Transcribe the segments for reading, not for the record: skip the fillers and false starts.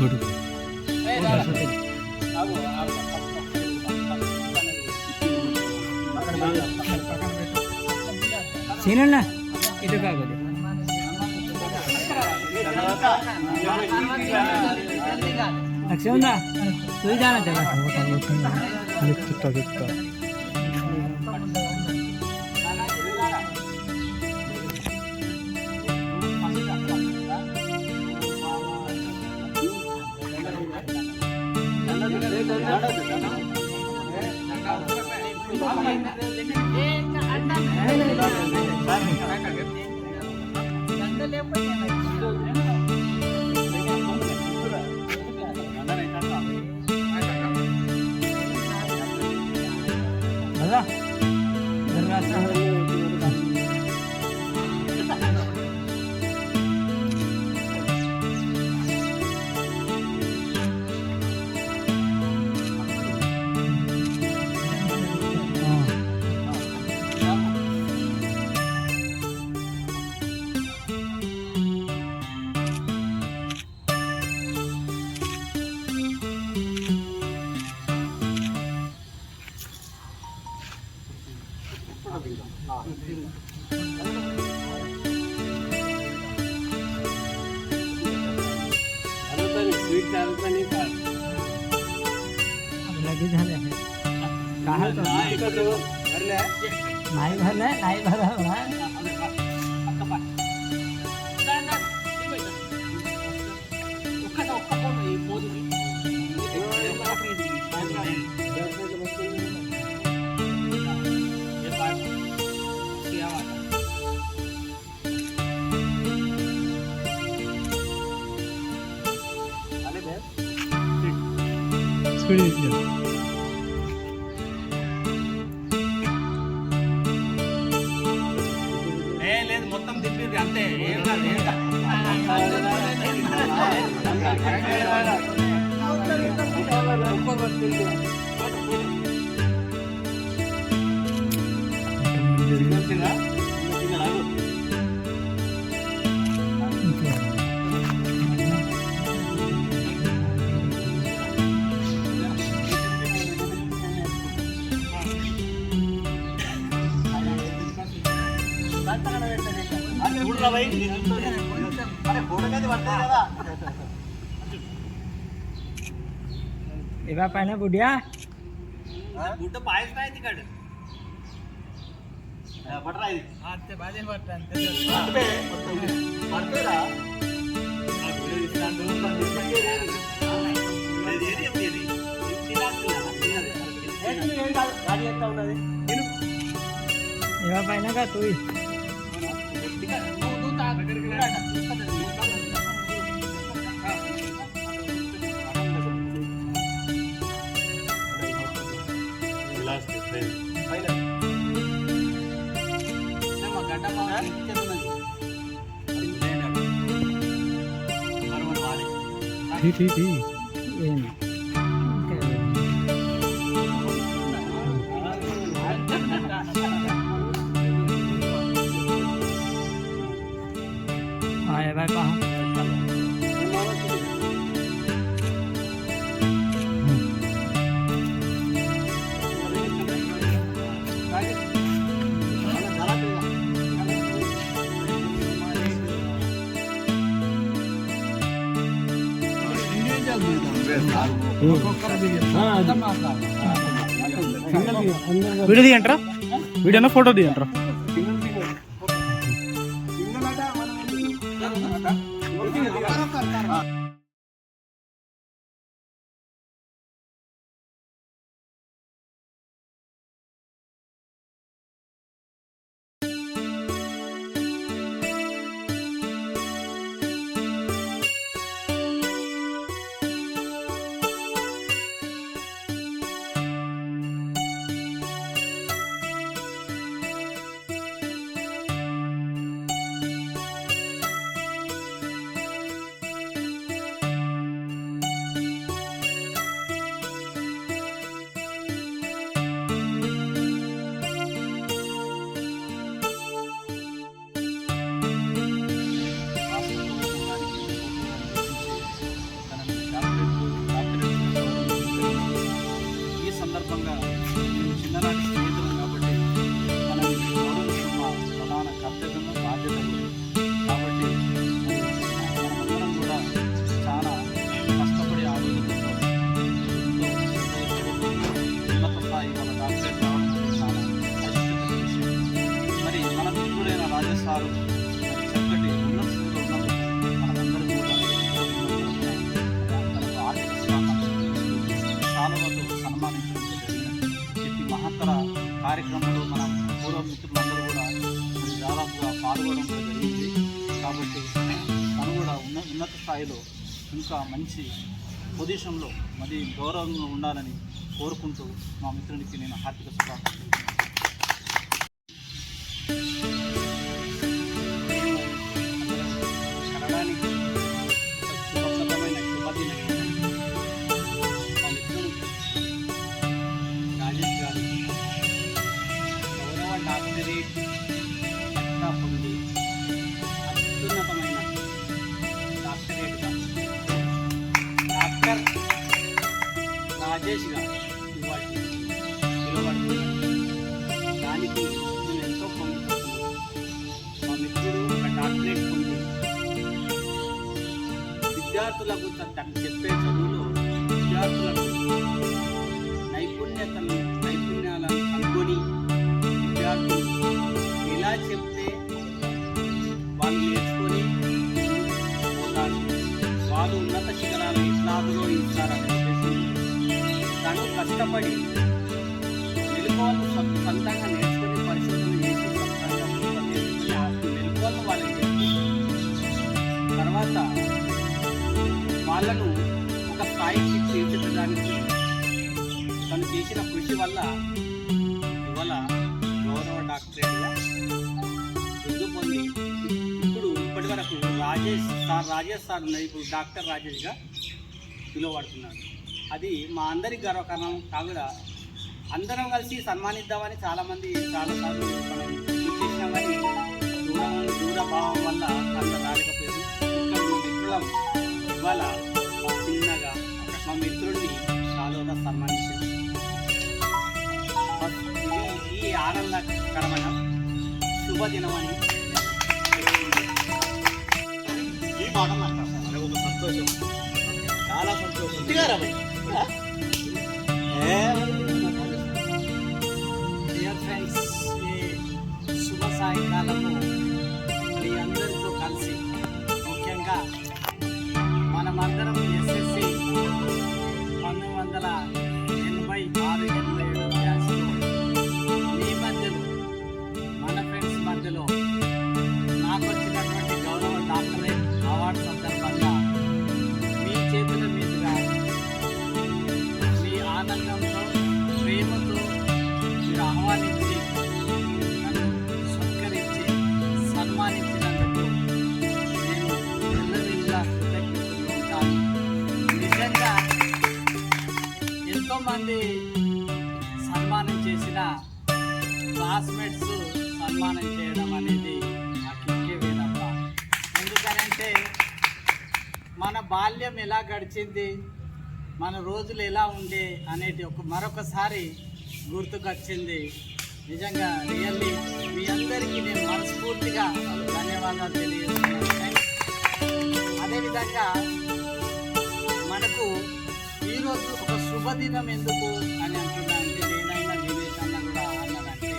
Photo scene ना इधर का को लक्ष्य ఉందా तू जाना चला लिखता लिखता स्वीट नहीं था लगी झाले कहा तो नहीं भरला లేదు మొత్తం తిప్పి అంతే ఏం इवा पाहिजे बुड्या बुड्ड पायच नाही तिकडे पटरा ते बाजे इवा पाहिजे का तू ठीक आए भाई कहाँ వీడియో తీయంటారా వీడియోనా ఫోటో తీయంటారా ఇంకా మంచి పొజిషన్లో మరి గౌరవంగా ఉండాలని కోరుకుంటూ మా మిత్రునికి నేను హార్దిక శుభాకాంక్షలు కలవడానికి ఒక శుభప్రదమైన శుభదినం మా మిత్రునికి రాజేష్ గారు గౌరవ డాక్టరేట్ పట్టా పొంది అత్యున్నతమైన డాక్టరేట్గా డాక్టర్ రాజేష్గా ఇవాళ పిలువబడుతున్నాను. దానికి నేను ఎంతో పొందుతున్నాను. మా మిత్రుడు ఒక డాక్టరేట్ పొంది విద్యార్థులకు తను చెప్పే చదువులో విద్యార్థులకు నైపుణ్యాలను కనుగొని విద్యార్థులు ఎలా చెప్తే వాళ్ళు నేర్చుకొని పోతారు, వాళ్ళు ఉన్నత శిఖరాలు ఎట్లా అధిరోహిస్తారనే ఉద్దేశంతో తను కష్టపడి మెలకువలు సొంతంగా నేర్చుకొని పరిశోధన చేసి సొంతంగా నేర్చుకుని ఆ మెలకువలను వాళ్ళకి చెప్పి తర్వాత వాళ్ళను ఒక స్థాయికి తీర్చిదిద్దడానికి తను చేసిన కృషి వల్ల ఇవాళ గౌరవ డాక్టరేట్గా బిరుదు పొంది ఇప్పటి వరకు రాజేష్ సార్ ఉన్నాయి, ఇప్పుడు డాక్టర్ రాజేష్గా పిలువబడుతున్నాడు. అది మా అందరికి గర్వకారణం కాకుండా అందరం కలిసి సన్మానిద్దామని చాలామంది చాలాసార్లు మనం చేసినా కానీ దూరభావం వల్ల అంత రాలేకపోయింది. ఇక్కడ మా మిత్రులం ఇవాళ చిన్నగా మా మిత్రుడిని చాలా సన్మానించింది. ఇది ఈ ఆనందకరమైన శుభదినం అని ఈ మాట మాట్లాడతాను. ఒక సంతోషం, చాలా సంతోషం. డియర్ ఫ్రెండ్స్, ఈ శుభ సాయంకాలము మీ అందరితో కలిసి ముఖ్యంగా మనమందరం ఎస్ఎస్సి 1986-87 బ్యాచ్లో మీ మధ్యలో మన ఫ్రెండ్స్ మధ్యలో నాకు వచ్చినటువంటి గౌరవ డాక్టరేట్ అవార్డు సందర్భంగా మీ చేతుల మీదుగా మీ ఆనందంతో ప్రేమతో మీరు ఆహ్వానించి నన్ను సత్కరించి సన్మానించినందుకు నేను ఎల్లవెల్లా కృతజ్ఞతలు ఉంటాను. నిజంగా ఎంతోమంది సన్మానం చేసిన క్లాస్మేట్స్ సన్మానం చేయడం అనేది నాకు ఇంకే వేదప్ప. ఎందుకనంటే మన బాల్యం ఎలా గడిచింది, మన రోజులు ఎలా ఉండే అనేది మరొకసారి గుర్తుకొచ్చింది. నిజంగా రియల్లీ మీ అందరికీ నేను మనస్ఫూర్తిగా ధన్యవాదాలు తెలియజేస్తున్నాను. అదేవిధంగా మనకు ఈరోజు ఒక శుభదినం ఎందుకు అని అంటున్నానంటే, నేనైనా వినేష్ అన్న కూడా అన్నానంటే,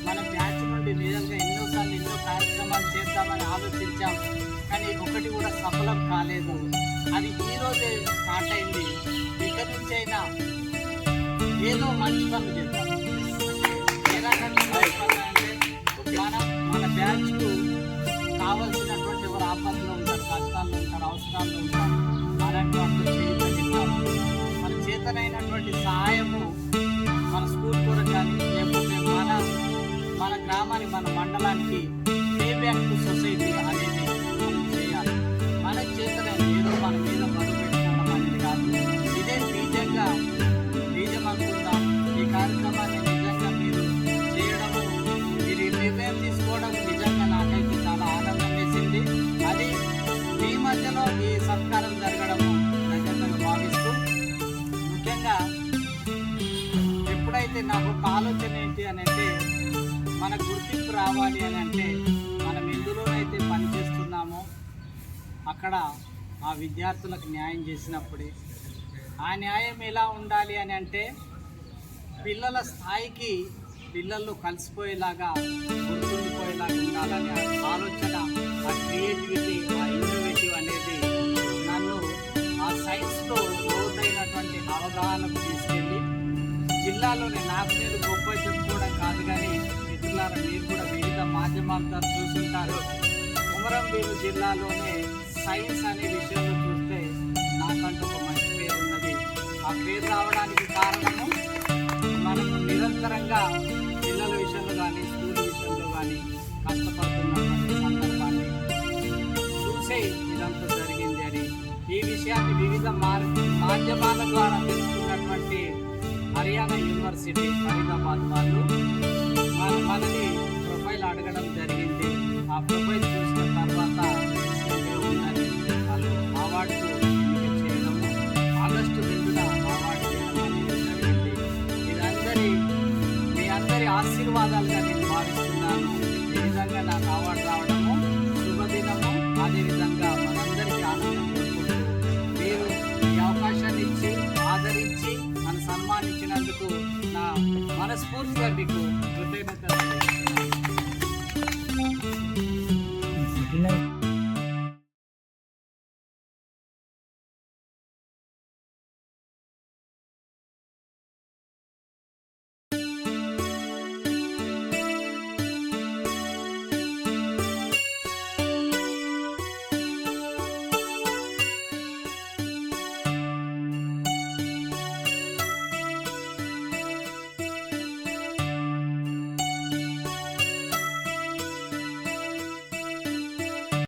మన బ్యాచ్ నుండి నిజంగా ఎన్నోసార్లు ఎన్నో కార్యక్రమాలు చేద్దామని ఆలోచించాం, కానీ ఒకటి కూడా సఫలం కాలేదు. అది ఈరోజే స్టార్ట్ అయింది. ఇక నుంచి అయినా ఏదో మంచి పనులు చేద్దాం. ఏ రకంగా అంటే మన బ్యాచ్కు కావలసినటువంటి ఎవరు ఆపదలో ఉంటారు, కష్టాల్లో ఉంటారు, అవసరాల్లో ఉంటారు, అలాంటి వాళ్ళు చేయగలుగుతారు. మన చేతనైనటువంటి సహాయము మన స్కూల్ కూడా కానీ లేకపోతే మన గ్రామానికి మన మండలానికి పే బ్యాక్ టు సొసైటీ అనేది మనం చేయాలి. మన చేతనైన ఏదో మన మీద బరువు పెట్టుకోవడం అనేది కాదు. ఇదే బీజం అనుకుందాం. ఈ కార్యక్రమాన్ని నిజంగా మీరు చేయడము, మీరు నిర్ణయం తీసుకోవడం నిజంగా నాకైతే చాలా ఆనందం వేసింది. అది మీ మధ్యలో ఈ సత్కారం జరగడము నిజంగా భావిస్తూ, ముఖ్యంగా ఎప్పుడైతే నాకు ఒక ఆలోచన ఏంటి అని అంటే, మన గుర్తింపు రావాలి అని అంటే మనం ఎందులోనైతే పనిచేస్తున్నామో అక్కడ ఆ విద్యార్థులకు న్యాయం చేసినప్పుడే. ఆ న్యాయం ఎలా ఉండాలి అని అంటే, పిల్లల స్థాయికి పిల్లలు కలిసిపోయేలాగా గుర్తుండిపోయేలాగా ఉండాలనే ఆలోచన, ఆ క్రియేటివిటీ, ఆ ఇన్నోవేటివ్ అనేది నన్ను ఆ సైన్స్లో లోతైనటువంటి అవగాహనకు తీసుకెళ్ళి జిల్లాలోనే నాకు నేను గొప్ప చెప్పుకోవడం కాదు, కానీ మిత్రులారా మీరు కూడా వివిధ మాధ్యమాలతో చూస్తుంటారు. కొమరంభీము జిల్లాలోనే సైన్స్ అనే విషయంలో చూస్తే వివిధ మాధ్యమాల ద్వారా తెలుసుకున్నటువంటి హర్యానా యూనివర్సిటీ ఫరీదాబాద్ వాళ్ళు మనని ప్రొఫైల్ అడగడం జరిగింది. ఆ ప్రొఫైల్ చూసిన తర్వాత ఎక్సలెంట్గా ఉందని వాళ్ళు అవార్డు ఎన్నిక చేయడము, ఆగస్టు 2న అవార్డు చేయడం అనేది జరిగింది. మీ అందరి ఆశీర్వాదాలుగా నేను భావిస్తున్నాను. ఈ విధంగా నాకు అవార్డు రావడము శుభదినము. అదేవిధంగా మనందరికీ ఆనందం కోరుకుంటూ మీరు ఈ అవకాశాన్ని ఇచ్చి ఆదరించి నన్ను సన్మానించినందుకు నా మనస్ఫూర్తిగా మీకు